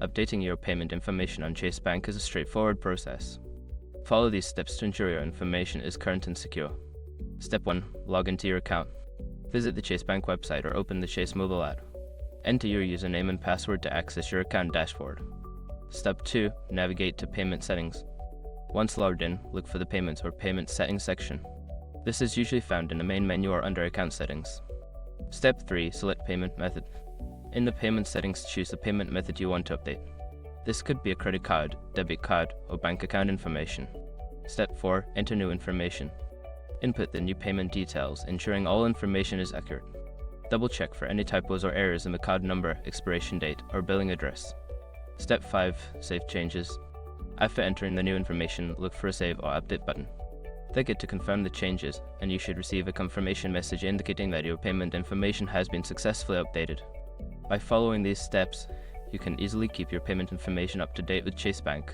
Updating your payment information on Chase Bank is a straightforward process. Follow these steps to ensure your information is current and secure. Step 1. Log into your account. Visit the Chase Bank website or open the Chase mobile app. Enter your username and password to access your account dashboard. Step 2. Navigate to Payment Settings. Once logged in, look for the Payments or Payment Settings section. This is usually found in the main menu or under Account Settings. Step 3. Select Payment Method. In the Payment Settings, choose the payment method you want to update. This could be a credit card, debit card, or bank account information. Step 4. Enter new information. Input the new payment details, ensuring all information is accurate. Double-check for any typos or errors in the card number, expiration date, or billing address. Step 5. Save changes. After entering the new information, look for a Save or Update button. Click it to confirm the changes, and you should receive a confirmation message indicating that your payment information has been successfully updated. By following these steps, you can easily keep your payment information up to date with Chase Bank.